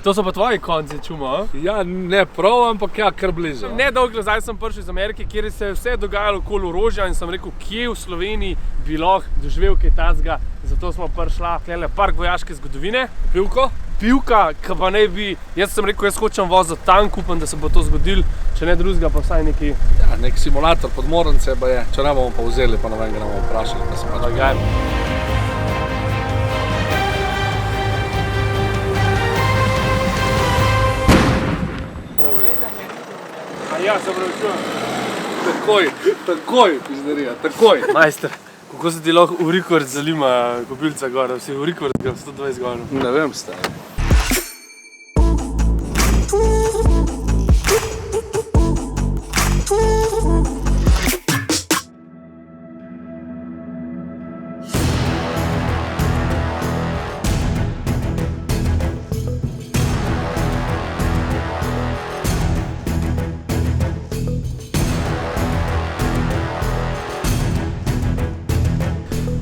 To so pa tvoji konci čuma, Ja, ne prav, ampak ja, kar blizu. Nedolgo nazaj sem prišel iz Amerike, kjer se je vse dogajalo okoli orožja in sem rekel, kje v Sloveniji bi lahko doživel kaj takega. Zato smo prišla v park vojaške zgodovine. Pivka, ki pa ne bi, jaz sem rekel, jaz hočem voziti tank, upam, da se bo to zgodilo, če ne drugega, pa vsaj neki... Ja, nek simulator podmornice pa je, če ne bomo pa vzeli, pa ne vem, ga ne bomo vprašali, pa se pač... Ja, se pravičujem. Takoj, pizderija, takoj. Majster, kako se ti lahko v rekord zalima kobilca gor, vsi v rekord ga 120 gor? Ne vem, stari.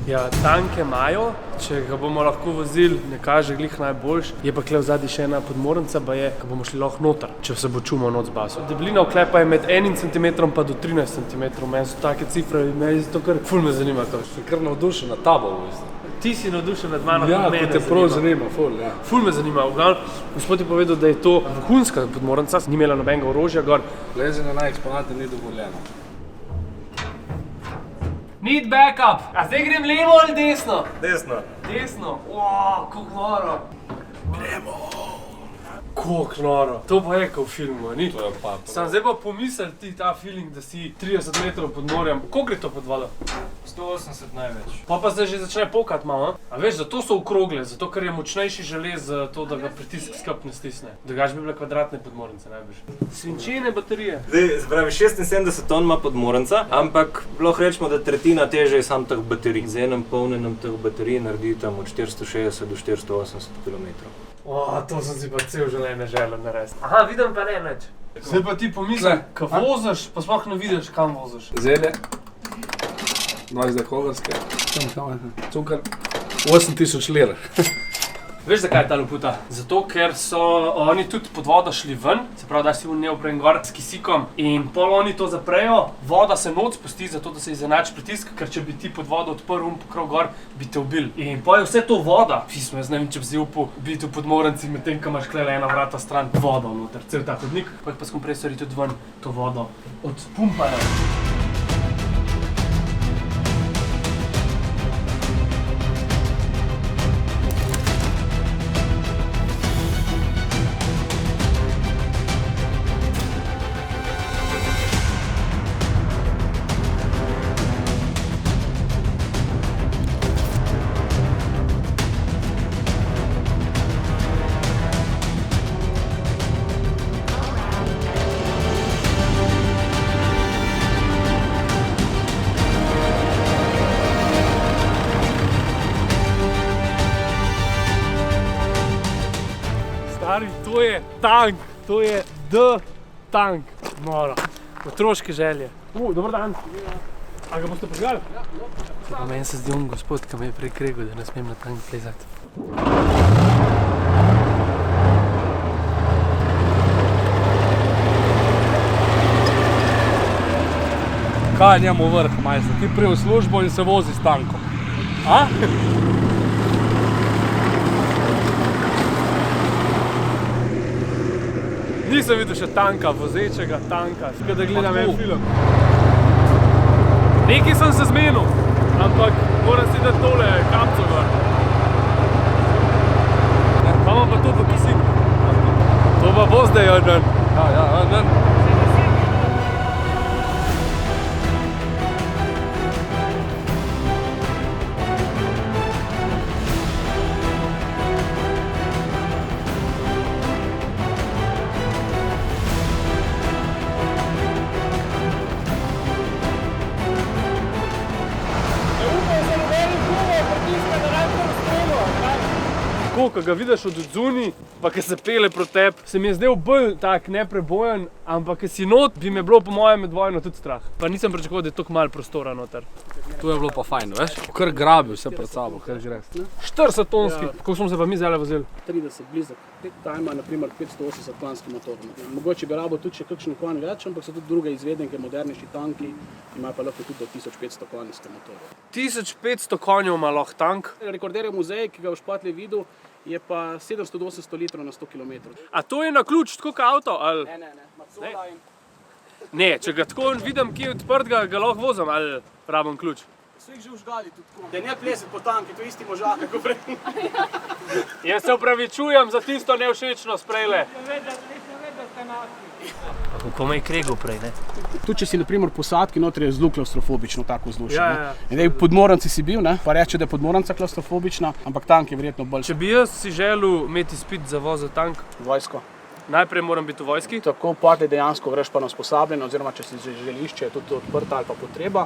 Ja, tanke imajo, če ga bomo lahko vozili, ne kaže glih najboljš. Je pa tukaj vzadnji še ena podmornica, pa je, ko bomo šli lahko noter, če se bo čumal noč zbasal. Debelina oklepa je med 1 cm pa do 13 cm. Meni so take cifre, meni to kar ful me zanima. Sem kar navdušen nad tabo, v bistvu. Ti si navdušen nad mano, Ja, mene to te prav zanima, ful, ja. Ful me zanima. V glavnem, gospod je povedal, da je to vrhunska podmornica, ni imela nobenega orožja gor. Lezenje na eksponate ni dovoljeno. Need backup! A zdaj grem levo ali desno? Desno. Desno? Wow, kako noro! Gremo! Kako noro! To pa je kot v filmu, ni? To je pa. Sam zdaj pa pomisel ti ta feeling, da si 30 metrov pod morjem. Koliko gre to pod vodo? 180 največ. Pa zdaj že začne pokati malo, a veš, zato so okrogle, zato ker je močnejši želez za to, da ga pritisk skupaj ne stisne. Drugače bi bile kvadratne podmornice najbrž. Svinčene baterije. Zdaj, pravi 76 ton ima podmornica, ampak lahko rečemo, da tretjina teže je sam teh baterij. Z enim polnjenim teh baterij naredi tam od 460 do 480 km. To sem si pa cel življenje želel narediti. Aha, vidim pa ne nič. Zdaj pa ti pomisli, ko voziš, pa sploh ne vidiš, kam voziš. Zelje. 20 kolarske. Cukar. 8000 lir. Veš, zakaj je ta loputa? Zato, ker so oni tudi pod vodo šli ven, se pravi, da si v neopren gor s kisikom in pol oni to zaprejo, voda se noč spusti, zato da se izenači pritisk, ker če bi ti pod vodo odprl pokrov gor, bi te ubil. In pol je vse to voda. Pismo, jaz ne vem, če bi zdaj upal biti v podmornici, medtem ko imaš klele ena vrata stran vodo noter, cel ta hodnik, pa s kompresorji tudi ven to vodo odpumpajo. To je tank, to je tank. Noro. Otroške želje. Dobar dan. A ga boste požgali? Ja. Pa meni se zdi on gospod, ki me je prej rekel, da ne smem na tank plezati. Kaj je njemu vrh, majster? Ti prije v službo in se vozi s tankom. A? Nisem videl še tanka, vozečega tanka, skaj da gledam en film. Nekaj sem se zmenil, ampak moram si dati tole kamco gor. Pa imam pa to v kisiku. To pa bo zdaj jedan. Ja, jedan. Ko ga vidiš od odzuni, pa ko se pele proti tebi, se mi je zdel bolj tak neprebojen, ampak ker si not, bi me bilo po mojem med vojno tudi strah. Pa nisem pričakoval, da je toliko malo prostora noter. To je bilo pa fajn, veš? Kar grabi vse pred sabo, kar že res. 40 tonski, koliko smo se pa mi zdaj vozili? 30 blizek. Ta ima naprimer 580 konjski motor. Mogoče bi rabo tudi še kakšen konj več, ampak so tudi druge izvedenke, modernejši tanki, imajo pa lahko tudi do 1500 konjske motorje. 1500 konjev ima lahko tank. Rekorder je muzej, ki ga v Špatlji videl, je pa 700-800 litrov na 100 km. A to je na ključ, tako kot avto? Ali? Ne. Macola in... Ne, če ga tako vidim, ki je odprt, ga lahko vozim, ali rabim ključ? So jih že vžgali tudi tako. Da ne plesati po tanki, to je isti možak, kako prej. Jaz se upravičujem za tisto nevšečnost prejle. Kako me je kregel prej, ne? Tudi če si naprimer posadki, notri je zelo klaustrofobično tako vzdušje. Ja. Zdaj, podmoranci si bil, ne? Pa reče, da je podmoranca klaustrofobična, ampak tank je verjetno bolj. Če bi jaz si želel imeti izpit za voz za tank, Vojsko. najprej moram biti v vojski. Tako padli dejansko greš pa na usposabljanje, oziroma če si želiš, če je tudi odprta ali pa potreba.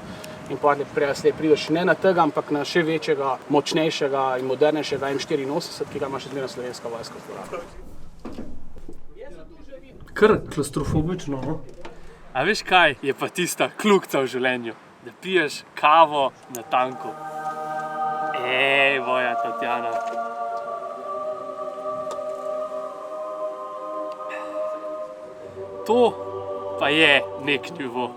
In padli prej prideš ne na tega, ampak na še večjega, močnejšega in modernejšega M84, ki ga ima še zmeraj Slovenska vojska uporablja. Kar klaustrofobično, no? A veš kaj je pa tista kljukica v življenju? Da piješ kavo na tanku. Moja Tatjana. To pa je nek nivo.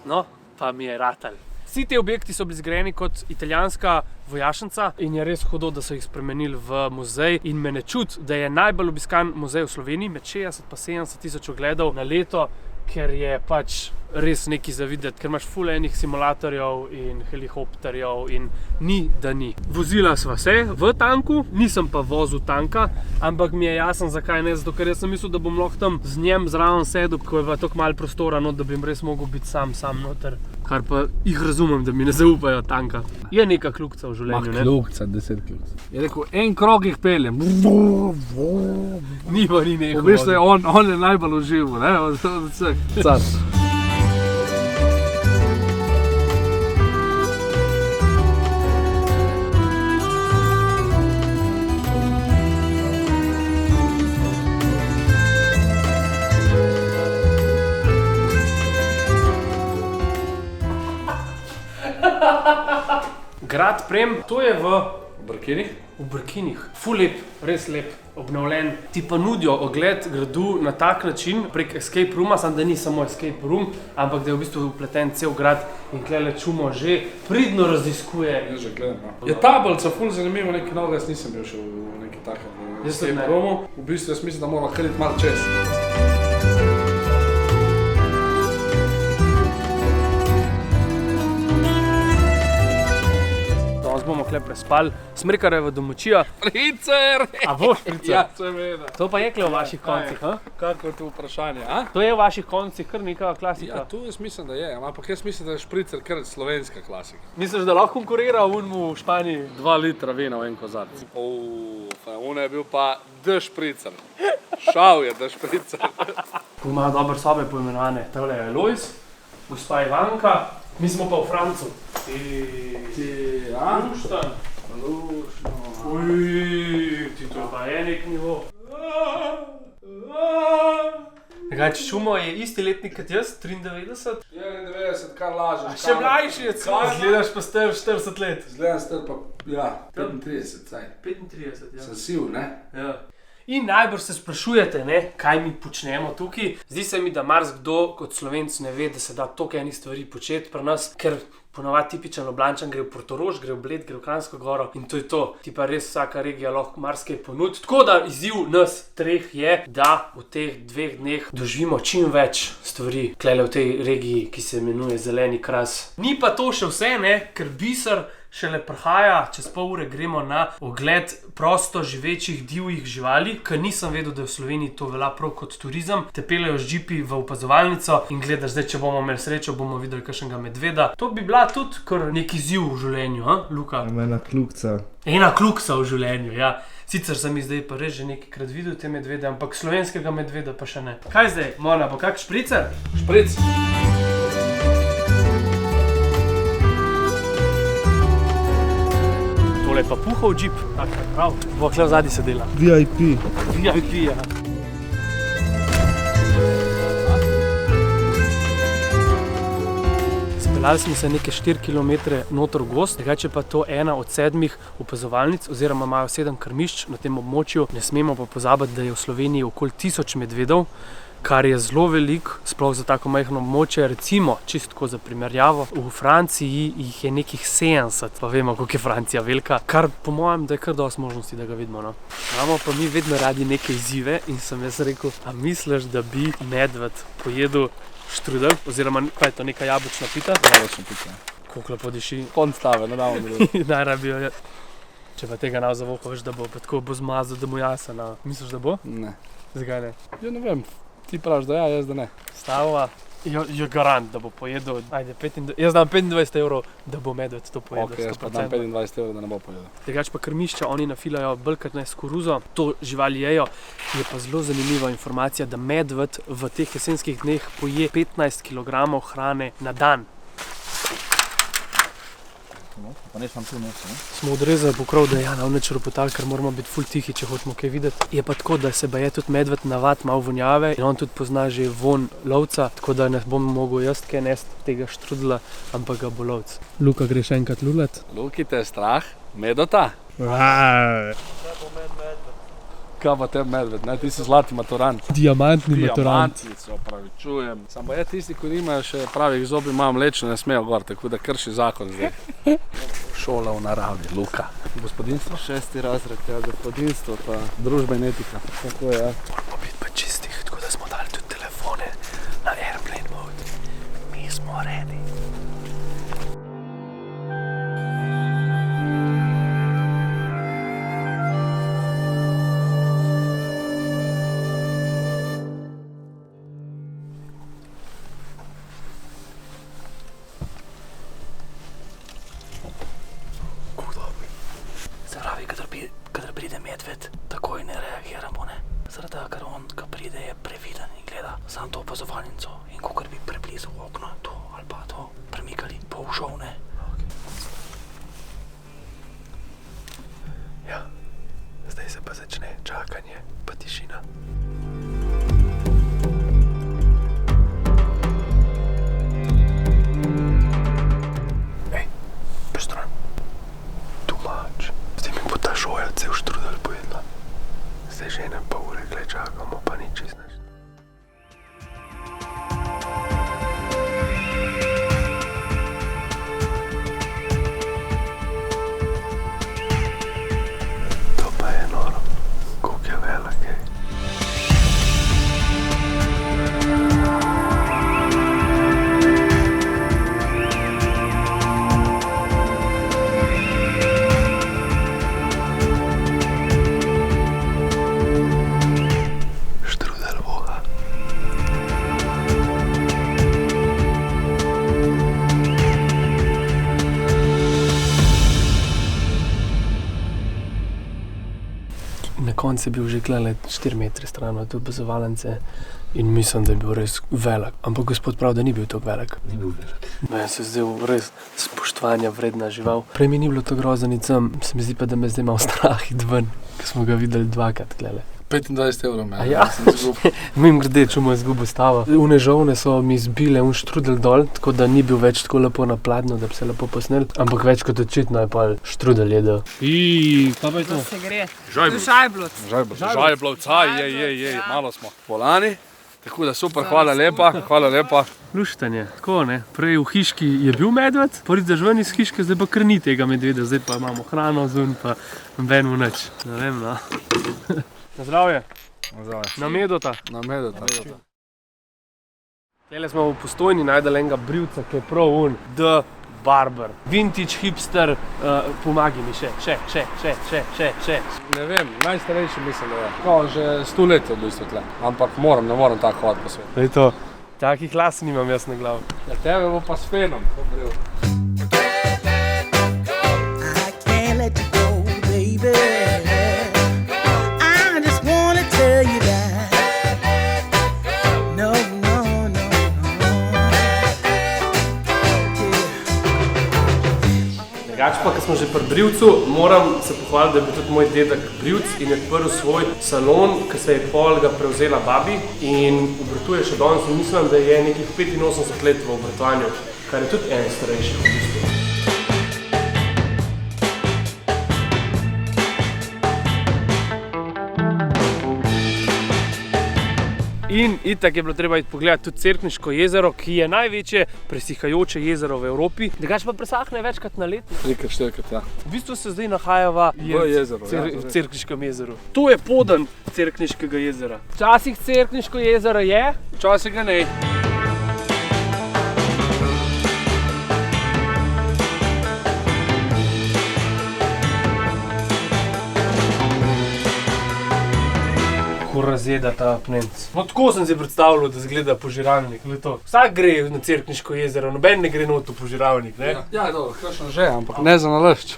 No, pa mi je ratal. Vsi ti objekti so bili zgrajeni kot italijanska vojašnica in je res hudo, da so jih spremenili v muzej in me ne čudi, da je najbolj obiskan muzej v Sloveniji med 60 pa 70 tisoč ogledov na leto, ker je pač res nekaj za videti, ker imaš ful enih simulatorjev in helikopterjev in ni, da ni. Vozila sva se v tanku, nisem pa vozil tanka, ampak mi je jasen, zakaj ne, zato ker jaz sem mislil, da bom lahko tam z njem zraven sedel, ko je toliko malo prostora, no, da bi jim res mogel biti sam noter. Kar pa jih razumem, da mi ne zaupajo tanka. Je neka kljukica v življenju, ne? Kljukica, 10 kljukic. Je rekel, en krog jih peljem. Ni pa ni nekaj. V bistvu je on je najbolj užival, ne? Od vseh. Car. Grad Prem, to je v Brkinih? V Brkinih. Ful lep, res lep, obnovljen. Ti pa nudijo ogled gradu na tak način prek escape rooma, samo da ni samo escape room, ampak da je v bistvu vpleten cel grad in tlele čumo že pridno raziskuje. Jaz že gledam, no. Je tablica ful zanimivo, nekaj novega, jaz nisem bil še v neki takem escape roomu. V bistvu jaz mislim, da moramo kriti malo čez. Bomo kle prespali, Smrekarjeva domačija. Fricer! A boš fricer? Ja, seveda. To pa je kle v vaših koncih, ha? Kako je to vprašanje, a? To je v vaših koncih kar neka klasika. Ja, to jaz mislim, da je, ampak jaz mislim, da je špricer kar slovenska klasika. Misliš, da lahko konkurira unmu v Španiji? 2 litra vina v en kozarc. On je bil pa D špricer. Šal je D špricer. Imajo dobre sobe poimenovane. Tole je Lojz, gospa Ivanka, mi smo pa v Francu. Luštan. Ti to pa je nek nivo. Če Čumo je isti letnik kot jaz, 93. 91, kar lažeš. Še mlajši je cel. Zgledaš pa star 40 let. Zgledam star pa, ja, 35, saj. 35, ja. Sem siv, ne? Ja. In najbrž se sprašujete, ne, kaj mi počnemo tukaj. Zdi se mi, da marsikdo kot Slovenc ne ve, da se da toliko enih stvari početi pri nas, ker ponavadi tipičen Ljubljančan gre v Portorož, gre v Bled, gre v Kranjsko Goro in to je to. Ti pa res vsaka regija lahko marsikaj ponudi. Tako da izziv nas treh je, da v teh 2 dneh doživimo čim več stvari tlele v tej regiji, ki se imenuje Zeleni Kras. Ni pa to še vse, ne, ker biser šele prihaja, čez pol ure gremo na ogled prosto živečih divjih živali, ker nisem vedel, da v Sloveniji to velja prav kot turizem. Te peljejo z džipi v opazovalnico in gledaš, zdaj, če bomo imeli srečo, bomo videli kakšnega medveda. To bi bila tudi kar nek izziv v življenju, ha, Luka? Ena kljukica. Ena kljukica v življenju, ja. Sicer sem jih zdaj pa res že nekajkrat videl te medvede, ampak slovenskega medveda pa še ne. Kaj zdaj, Mona, bo kak špricer? Špric! Tole je pa puhal džip, tako prav, bo kle v zadnji sedela. VIP. VIP, ja. Peljali smo se neke 4 km noter v gozd, drugače pa to ena od 7 opazovalnic, oziroma imajo 7 krmišč na tem območju. Ne smemo pa pozabiti, da je v Sloveniji okoli 1000 medvedov, kar je zelo veliko, sploh za tako majhno območje. Recimo, čisto za primerjavo, v Franciji jih je nekih 70, pa vemo, koliko je Francija velika, kar po mojem, da je kar dosti možnosti, da ga vidimo. No. Imamo pa mi vedno radi neke izzive in sem jaz rekel, a misliš, da bi medved pojedel štrudel, oziroma pa je to neka jabolčna pita? Jabolčna pita. Koliko lepo diši. Konc stave, ne damo bilo. Najrabijo je. Če pa tega nav zavoha, veš, da bo pa tako bo zmazal, da mu jasen. Misliš, da bo? Ne. Zakaj ne? Ja, ne vem. Ti praviš, da ja, jaz da ne. Stava je garant, da bo pojedel. Ajde, jaz dam 25 €, da bo medved to pojedel. Ok, jaz pa dam 25 €, da ne bo pojedel. Drugače pa krmišča oni nafilajo bolj ne s koruzo, to živali jejo. Je pa zelo zanimiva informacija, da medved v teh jesenskih dneh poje 15 kg hrane na dan. Pa ne tu noč, ne? Smo odrezali pokrov, da je Jana vneč ropotal, ker moramo biti ful tihi, če hočemo kaj videti. Je pa tako, da se baje tudi medved navad malo vonjave in on tudi pozna že von lovca, tako da ne bom mogel jaz kaj nesti tega štrudla, ampak ga bo lovc. Luka gre še enkrat lulat. Luki, te je strah? Medota? Kaj pa te medved, ne? Ti si zlati maturant. Diamantni maturant. Diamantni, se opravičujem. Samo je tisti, ko nimajo še pravih zobi, imajo mlečno, ne smejo gor, tako da krši zakon zdaj. Šola v naravi, Luka. Gospodinstvo? 6. razred, ja, gospodinstvo pa Družba in etika. tako je, ja. Moramo biti pa čistih, tako da smo dali tudi telefone na airplane mode. Mi smo ready. Kadar pride medved, takoj ne reagiramo, ne? Zaradi tega, ker on, ko pride, je previden in gleda samo to opazovalnico in kakor bi preblizu okno to ali pa to premikali, pa ušel, ne? Ja, zdaj se pa začne čakanje, pa tišina. Ej, pestran. Tumač. Zdaj mi bo ta šoja cel štrudel pojedla. Zdaj že 1,5 ure glej čakamo, pa nič iz nič. To pa je noro. Koliko je velik, ej. Na koncu je bil že klele 4 metre stran od opazovalnice in mislim, da je bil res velik. Ampak gospod pravi, da ni bil tako velik. Ni bil velik. Meni se je zdel res spoštovanja vredna žival. Prej mi ni bilo to grozenicam, se mi zdi pa, da me zdaj malo strah id ven, ker smo ga videli dvakrat klele. 25 € me. A ja, mim grede, čumo je zgubil stavo. Une žovne so mi zbile un štrudel dol, tako da ni bil več tako lepo na pladnju, da bi se lepo posnel. Ampak več kot očitno je pa štrudel jedel. Kaj pa je to? Se gre. Žajblovc. Žajblovc, malo smo volani. Tako da super, hvala lepa. Luštanje, tako ne. Prej v hiški je bil medved, prideš ven iz hiške, zdaj pa kar ni tega medveda, zdaj pa imamo hrano zun, pa nobenemu nič. Ne vem, no. Na zdravje. Na Medota. Tele smo v Postojni najdeli enega brivca, ki je prav The Barber. Vintage hipster, pomagi mi še. Ne vem, najstarejši mislim, da je. No, že 100 let v bistvu tle. Ampak ne moram tako hoditi po svetu. Daj to. Takih las nimam jaz na glavu. Ja, tebe bo pa s fenom. I can't let you go, baby. I just wanna tell you that. No. Drugače pa, ko smo že pri brivcu, moram se pohvaliti, da je bil tudi moj dedek brivc in je odprl svoj salon, ki se je pol ga prevzela babi in obratuje še danes in mislim, da je nekih 85 let v obratovanju, kar je tudi en starejši v bistvu. In itak je bilo treba iti pogledati tudi Cerkniško jezero, ki je največje presihajoče jezero v Evropi. Drugač pa presahne večkrat na leto. 3-4krat, ja. V bistvu se zdaj nahajava V jezeru, v Cerkniškem jezeru. To je poden Cerkniškega jezera. Včasih Cerkniško jezero je, včasih ga ne. Ko razjeda ta apnenc. No tako sem si predstavljal, da izgleda požiralnik. Vsak gre na Cerkniško jezero, noben ne gre not v požiralnik, ne? Ja, dobro, kakšno že, ampak ne za nalašč.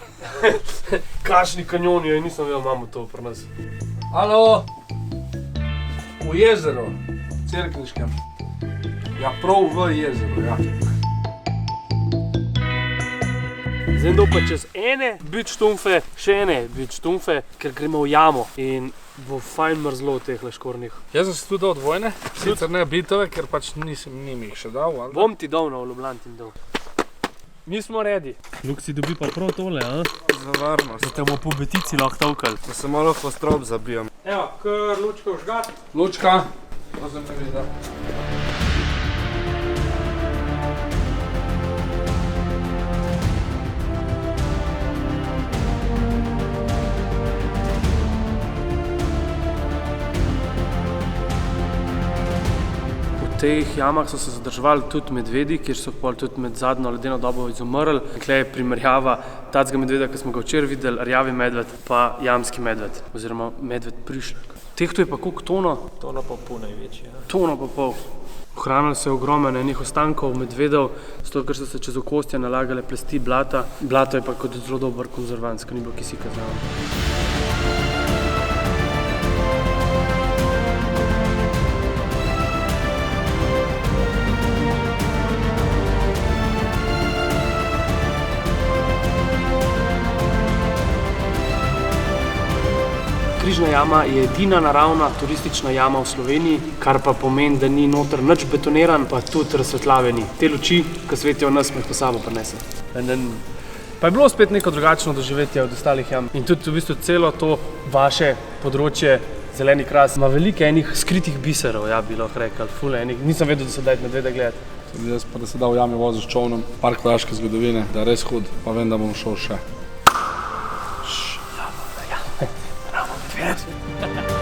Kakšni kanjoni, ja nisem vedel, imamo to pri nas. Halo? V jezeru, Cerkniškem. Ja, prav v jezeru, ja. Zdaj pa čez ene bičtumfe, še ene bičtumfe, ker gremo v jamo in bo fajn mrzlo v teh škornjih. Jaz sem si tudi dal dvojne, sicer ne bitove, ker pač nim jih še dal. Ali? Bom ti dal na Ljubljani tim dal. Mi smo redi. Luk si dobi pa prav tole, a? Za varnost. Da te bomo po betici lahko tolkali. Da se malo po strop zabijam. Evo, kar lučka vžgat. Lučka, prosim me vidi. V teh jamah so se zadrževali tudi medvedi, kjer so pol tudi med zadnjo ledeno dobo izumrli. Tukaj je primerjava tacega medveda, ki smo ga včeraj videli, rjavi medved pa jamski medved, oziroma medved prišlek. Tehto je pa koliko tono? Tono pa pol največji, ja. Tono pa pol. Ohranili se je ogromno enih ostankov medvedov, zato ker so se čez okostja nalagale plasti blata. Blato je pa kot zelo dober konzervans, ker ni bilo kisika zraven. Križna jama je edina naravna turistična jama v Sloveniji, kar pa pomeni, da ni noter nič betoniran, pa tudi razsvetljave ni. Te luči, ki svetijo nas, smo jih pa sabo prinesli. Pa je bilo spet neko drugačno doživetje od ostalih jam. In tudi v bistvu celo to vaše področje, zeleni kras, ima veliko enih skritih biserov, ja bi lahko rekel, ful enih. Nisem vedel, da se daj medvede gledati. Jaz pa da se da v jami vozil s čovnom, park vojaške zgodovine, da je res hud, pa vem, da bom šel še. Yes.